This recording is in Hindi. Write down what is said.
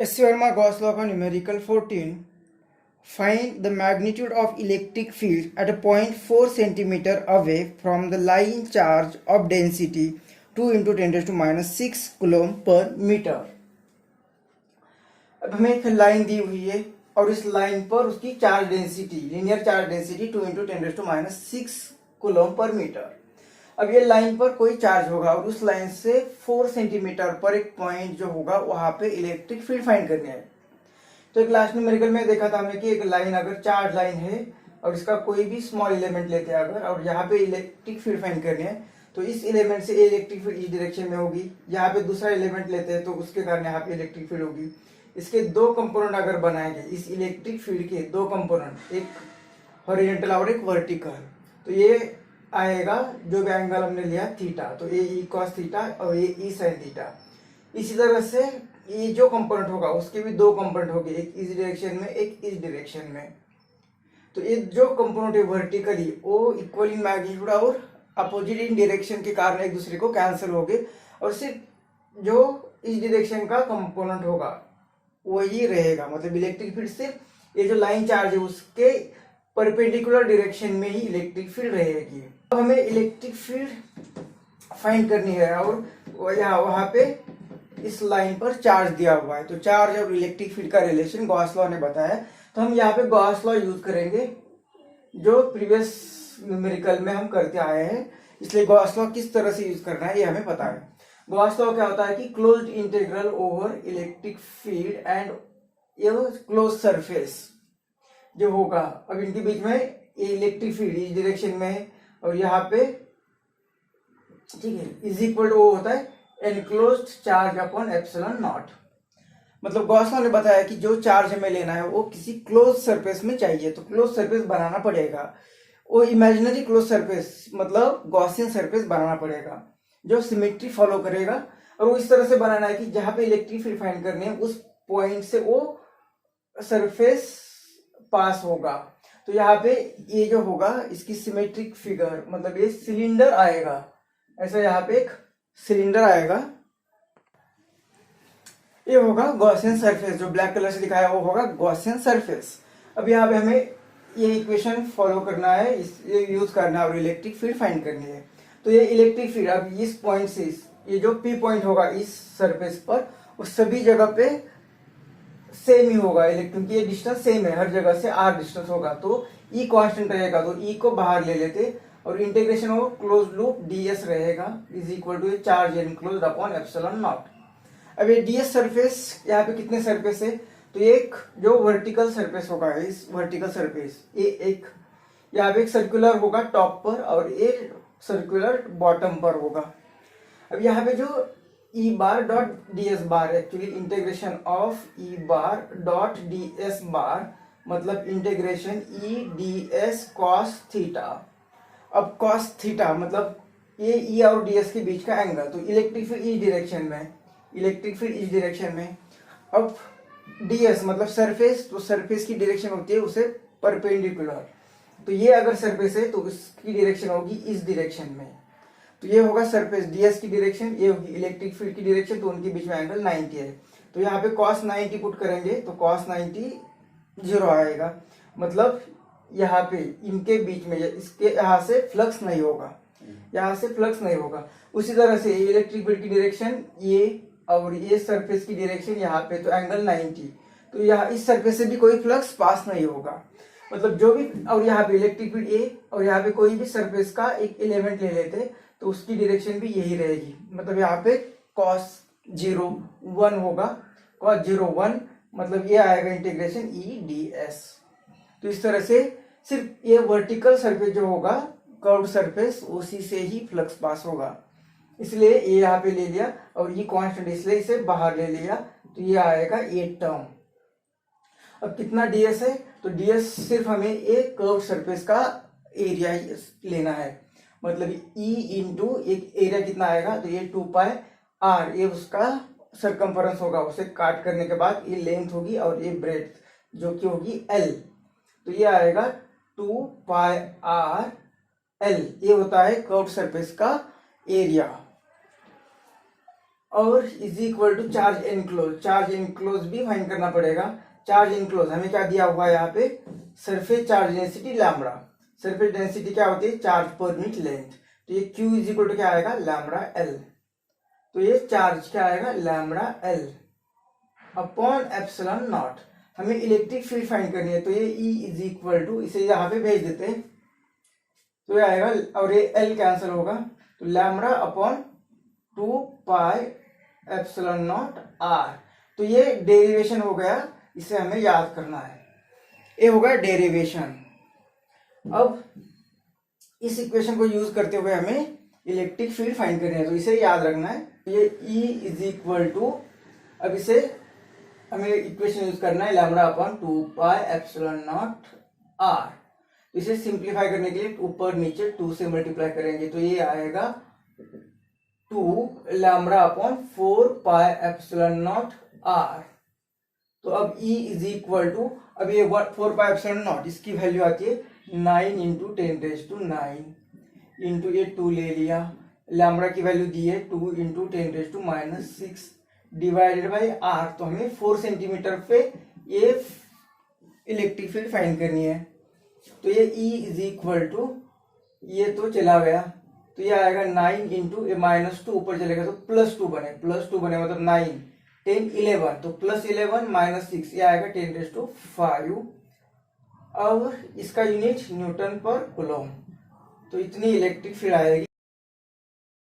S. Verma Gauss law का numerical 14. Find the magnitude of electric field at a point 4 centimeter away from the line charge of density 2 into 10 raised to minus 6 coulomb per meter. अब हमें एक लाइन दी हुई है और इस लाइन पर उसकी charge density linear charge density 2 into 10 raised to minus 6 coulomb per meter. अब ये लाइन पर कोई चार्ज होगा और उस लाइन से 4 सेंटीमीटर पर एक पॉइंट जो होगा वहां पे इलेक्ट्रिक फील्ड फाइंड करनी है. तो एक लास्ट न्यूमेरिकल में देखा था हमने कि एक लाइन अगर चार्ज लाइन है और इसका कोई भी स्मॉल एलिमेंट लेते हैं अगर और यहाँ पे इलेक्ट्रिक फील्ड फाइंड करनी है तो इस एलिमेंट से इलेक्ट्रिक फील्ड इस डायरेक्शन में होगी. यहाँ पे दूसरा एलिमेंट लेते हैं तो उसके कारण यहाँ पे इलेक्ट्रिक फील्ड होगी. इसके दो कंपोनेंट अगर बनाएंगे इस इलेक्ट्रिक फील्ड के दो कंपोनेंट एक हॉरिजॉन्टल और एक वर्टिकल तो ये आएगा जो भी एंगल हमने लिया थीटा तो ये ई कॉस थीटा और ये ई साइन थीटा. इसी तरह से ये जो कंपोनेंट होगा उसके भी दो कंपोनेंट होंगे एक इस डायरेक्शन में एक इस डायरेक्शन में. तो ये जो कंपोनेंट है वर्टिकली वो इक्वल इन मैग्नीट्यूड और अपोजिट इन डायरेक्शन के कारण एक दूसरे को कैंसिल हो गए और सिर्फ जो इस डायरेक्शन का कंपोनेंट होगा वही रहेगा. मतलब इलेक्ट्रिक फील्ड सिर्फ ये जो लाइन चार्ज है उसके परपेंडिकुलर डायरेक्शन में ही इलेक्ट्रिक फील्ड रहेगी. तो हमें इलेक्ट्रिक फील्ड फाइंड करनी है और वहां पे इस लाइन पर चार्ज दिया हुआ है. तो चार्ज और इलेक्ट्रिक फील्ड का रिलेशन गॉस लॉ ने बताया. तो हम यहाँ पे गॉस लॉ यूज करेंगे जो प्रीवियस न्यूमेरिकल में हम करते आए हैं. इसलिए गॉस लॉ किस तरह से यूज करना है ये हमें पता है. गॉस लॉ क्या होता है कि closed integral over electric field and close surface जो होगा. अब इनके बीच में ये इलेक्ट्रिक फील्ड इस डायरेक्शन में है और यहाँ पे ठीक है इज इक्वल टू वो होता है enclosed charge upon epsilon not. मतलब गॉस लॉ ने बताया कि जो चार्ज हमें लेना है वो किसी क्लोज सरफेस में चाहिए तो क्लोज सरफेस बनाना पड़ेगा. वो इमेजिनरी क्लोज सरफेस मतलब गॉसियन सरफेस बनाना पड़ेगा जो सिमेट्री फॉलो करेगा और वो इस तरह से बनाना है कि जहां पे इलेक्ट्रिक फील्ड फाइंड करनी है उस पॉइंट से वो सरफेस पास होगा. तो यहाँ पे ये जो होगा इसकी सिमेट्रिक फिगर मतलब ये सिलेंडर आएगा. ऐसा यहाँ पे एक सिलेंडर आएगा. ये होगा गॉसियन सरफेस जो ब्लैक कलर से दिखाया वो होगा गॉसियन सरफेस. अब यहाँ पे हमें ये इक्वेशन फॉलो करना है ये यूज करना है और इलेक्ट्रिक फील्ड फाइंड करनी है. तो ये इलेक्ट्रिक फील्ड अब इस पॉइंट से ये जो पी पॉइंट होगा इस सरफेस पर उस सभी जगह पे सेम ही होगा क्योंकि ये डिस्टेंस सेम है हर जगह से आर डिस्टेंस होगा. तो ई कांस्टेंट रहेगा तो ई को बाहर ले लेते और integration of close loop ds रहेगा is equal to charge enclosed upon epsilon naught. अब ये ds सरफेस यहाँ पे कितने सरफेस है तो एक जो वर्टिकल सरफेस होगा इस वर्टिकल सरफेस ये एक यहाँ पे एक सर्कुलर होगा टॉप पर और एक सर्कुलर बॉटम पर होगा. अब यहाँ पे जो E bar dot D S bar actually integration of E bar dot D S bar मतलब integration E D S cos theta. अब कॉस थीटा मतलब ये ई और डी एस के बीच का एंगल तो इलेक्ट्रिक फील्ड इस डायरेक्शन में इलेक्ट्रिक फील्ड इस डायरेक्शन में. अब डी एस मतलब सरफेस तो सरफेस की डायरेक्शन होती है उसे परपेंडिकुलर तो ये अगर सरफेस है तो इसकी डायरेक्शन होगी इस डायरेक्शन में. तो ये होगा सरफेस डीएस की डायरेक्शन ये होगी इलेक्ट्रिक फील्ड की डायरेक्शन तो उनके बीच में एंगल 90 है. तो यहाँ पे cos 90 पुट करेंगे तो cos 90 0 आएगा. मतलब यहाँ पे इनके बीच में इसके यहाँ से फ्लक्स नहीं होगा यहाँ से फ्लक्स नहीं होगा. उसी तरह से इलेक्ट्रिक फील्ड की डायरेक्शन ये और ये सरफेस की डायरेक्शन यहाँ पे तो एंगल 90 तो यहाँ इस सरफेस से भी कोई फ्लक्स पास नहीं होगा. मतलब जो भी और यहाँ पे इलेक्ट्रिक फील्ड ए और यहाँ पे कोई भी सरफेस का एक एलिमेंट ले लेते तो उसकी डायरेक्शन भी यही रहेगी. मतलब यहाँ पे cos 0 1 होगा cos 0 1 मतलब ये आएगा इंटीग्रेशन ई डी एस. तो इस तरह से सिर्फ ये वर्टिकल सरफेस जो होगा कर्व्ड सरफेस उसी से ही फ्लक्स पास होगा. इसलिए ये यहाँ पे ले लिया और ये कांस्टेंट इसलिए इसे बाहर ले लिया तो ये आएगा ये टर्म. अब कितना ds है तो ds सिर्फ हमें एक कर्व सरफेस का एरिया लेना है. मतलब E इंटू एक एरिया कितना आएगा तो ये 2 पाई r ये उसका सरकमफरेंस होगा उसे काट करने के बाद ये लेंथ होगी और ये ब्रेड्थ जो कि होगी L. तो ये आएगा 2 पाई r L ये होता है कर्व सरफेस का एरिया. और is equal to charge enclose, charge enclose भी फाइंड करना पड़ेगा। चार्ज इनक्लोज हमें क्या दिया हुआ है यहाँ पे, surface charge density lambda. Surface density क्या होती है, चार्ज पर यूनिट लेंथ। तो ये Q इज इक्वल टू क्या आएगा, लैम्बडा एल। तो ये चार्ज क्या आएगा, lambda L upon epsilon not. हमें इलेक्ट्रिक फील्ड फाइंड करनी है, तो ये E इज इक्वल टू, इसे यहाँ पे भेज देते हैं तो ये आएगा, और ये L कैंसिल होगा, तो lambda upon 2 pi epsilon naught R. तो ये डेरिवेशन हो गया, इसे हमें याद करना है, ये होगा डेरिवेशन। अब इस इक्वेशन को यूज करते हुए हमें इलेक्ट्रिक फील्ड फाइंड करनी है, तो इसे याद रखना है। ये E इज इक्वल टू, अब इसे हमें इक्वेशन यूज करना है, lambda upon 2 pi epsilon naught R. इसे सिंप्लीफाई करने के लिए ऊपर नीचे 2 से मल्टीप्लाई करेंगे, तो ये आएगा 2 lambda upon 4 pi epsilon naught R. तो अब E इज इक्वल टू, अब ये 4 पाई एप्सिलॉन नॉट, इसकी वैल्यू आती है 9 इंटू 10⁻⁹ इंटू ये 2 ले लिया, लैम्बडा की वैल्यू दी है 2 इंटू 10⁻⁻6 डिवाइडेड बाई आर। तो हमें 4 सेंटीमीटर पे ये इलेक्ट्रिक फील्ड फाइंड करनी है। तो ये E इज इक्वल टू, ये तो चला गया, तो ये आएगा 9 इंटू -2 ऊपर चलेगा तो +2 बने, +2 बने मतलब 9 10 11, तो +11 -6 ये आएगा 10⁵ और इसका यूनिट न्यूटन पर कूलम। तो इतनी इलेक्ट्रिक फील्ड आएगी।